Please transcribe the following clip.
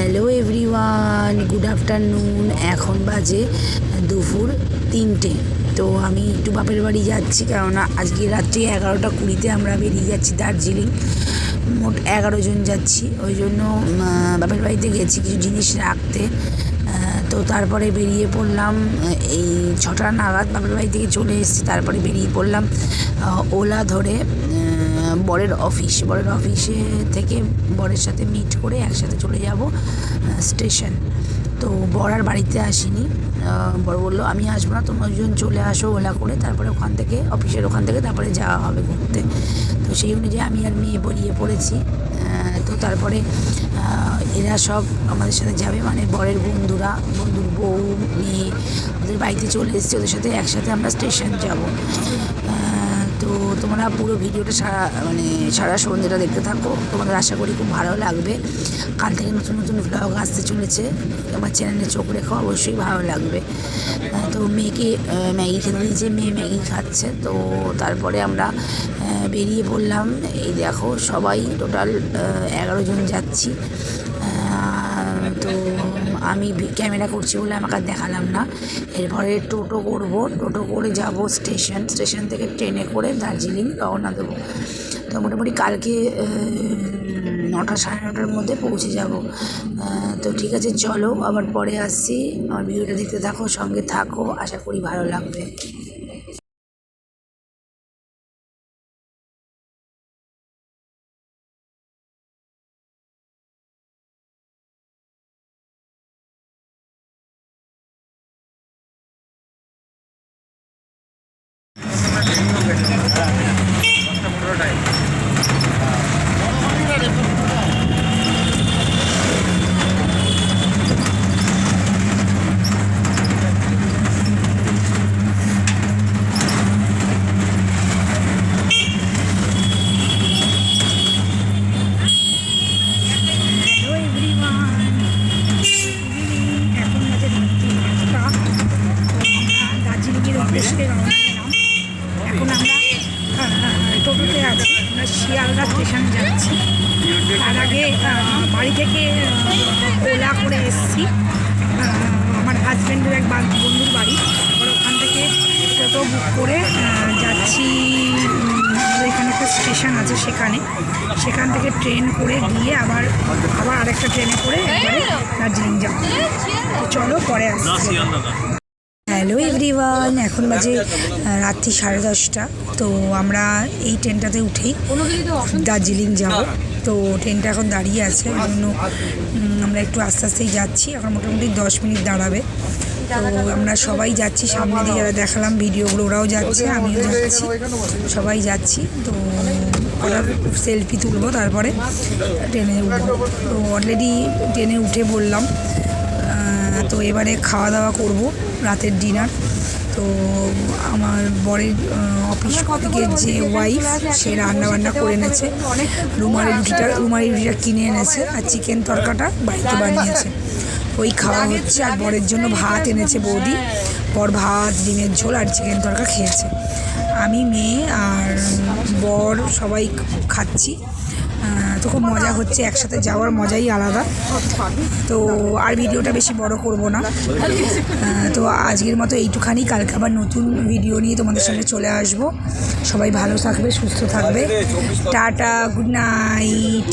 Hello everyone, good afternoon. এখন বাজে দুপুর 3টে। তো আমি একটু বাপের বাড়ি যাচ্ছি, কেননা আজকে রাত্রি 11:20 আমরা বেরিয়ে যাচ্ছি দার্জিলিং। মোট 11 জন যাচ্ছি, ওই জন্য বাপের বাড়িতে গেছি কিছু জিনিস রাখতে। তো তারপরে বেরিয়ে পড়লাম এই 6টা নাগাদ বাপের বাড়ি থেকে চলে এসেছি। তারপরে বেরিয়ে পড়লাম ওলা ধরে বরের অফিসে থেকে বরের সাথে মিট করে একসাথে চলে যাব স্টেশন। তো বর আর বাড়িতে আসেনি। বর বললো আমি আসবো না, তোমরা দুজন চলে আসো ওলা করে, তারপরে অফিসের ওখান থেকে তারপরে যাওয়া হবে ঘুরতে। তো সেই অনুযায়ী আমি আর মেয়ে বেরিয়ে পড়েছি। তো তারপরে এরা সব আমাদের সাথে যাবে, মানে বরের বন্ধুর বউ মেয়ে ওদের বাড়িতে চলে এসেছে, ওদের সাথে একসাথে আমরা স্টেশন যাব। তো তোমরা পুরো ভিডিওটা সারা সন্ধ্যেটা দেখতে থাকো, তোমাদের আশা করি খুব ভালো লাগবে। কাল থেকে নতুন নতুন ভ্লগ আসতে চলেছে, আমার চ্যানেলে চোখ রেখো, অবশ্যই ভালো লাগবে। তো মেয়েকে ম্যাগি খেতে দিয়েছে, মেয়ে ম্যাগি খাচ্ছে। তো তারপরে আমরা বেরিয়ে পড়লাম। এই দেখো সবাই টোটাল 11 জন যাচ্ছি। তো আমি ক্যামেরা করছি বলে আমাকে আর দেখালাম না। এরপরে টোটো করে যাব স্টেশন থেকে ট্রেনে করে দার্জিলিং রওনা দেবো। তো মোটামুটি কালকে 9টা সাড়ে 9টার মধ্যে পৌঁছে যাব। তো ঠিক আছে, চলো আবার পরে আসছি। আমার ভিডিওটা দেখতে থাকো, সঙ্গে থাকো, আশা করি ভালো লাগবে। এখন আমরা টোটোতে আছি, আমরা শিয়ালদা স্টেশনে যাচ্ছি। তার আগে বাড়ি থেকে ওলা করে এসেছি, আমার হাজব্যান্ডের এক বন্ধুর বাড়ি। এবার ওখান থেকে টোটো বুক করে যাচ্ছি। আমাদের এখানে একটা স্টেশন আছে, সেখান থেকে ট্রেন করে গিয়ে আবার আরেকটা ট্রেনে করে একবারে দার্জিলিং যাবো। চলো পরে আসছি। হ্যালো এভরিওয়ান, এখন বাজে রাত্রি 10:30। তো আমরা এই ট্রেনটাতে উঠেই দার্জিলিং যাব। তো ট্রেনটা এখন দাঁড়িয়ে আছে, ওই জন্য আমরা একটু আস্তে আস্তেই যাচ্ছি। এখন মোটামুটি 10 মিনিট দাঁড়াবে। তো আমরা সবাই যাচ্ছি, সামনে দিয়ে যারা দেখালাম ভিডিওগুলো ওরাও যাচ্ছে, আমিও যাচ্ছি, সবাই যাচ্ছি। তো ওরা সেলফি তুলবো, তারপরে ট্রেনে উঠবো। তো অলরেডি ট্রেনে উঠে বললাম। তো এবারে খাওয়া দাওয়া করব, রাতের ডিনার। তো আমার বরের অফিস থেকে যে ওয়াইফ, সে রান্না করে এনেছে। রুমালি রুটিটা কিনে এনেছে, আর চিকেন তরকাটা বাড়িতে বানিয়েছে, ওই খাওয়া হচ্ছে। আর বরের জন্য ভাত এনেছে বৌদি, বর ভাত, ডিমের ঝোল আর চিকেন তরকা খেয়েছে। আমি, মেয়ে আর বর সবাই খাচ্ছি। তো খুব মজা হচ্ছে, একসাথে যাওয়ার মজাই আলাদা। তো আর ভিডিওটা বেশি বড় করব না। তো আজকের মতো এইটুখানি, কালকে আবার নতুন ভিডিও নিয়ে তোমাদের সামনে চলে আসব। সবাই ভালো থাকবে, সুস্থ থাকবে। Tata, good night.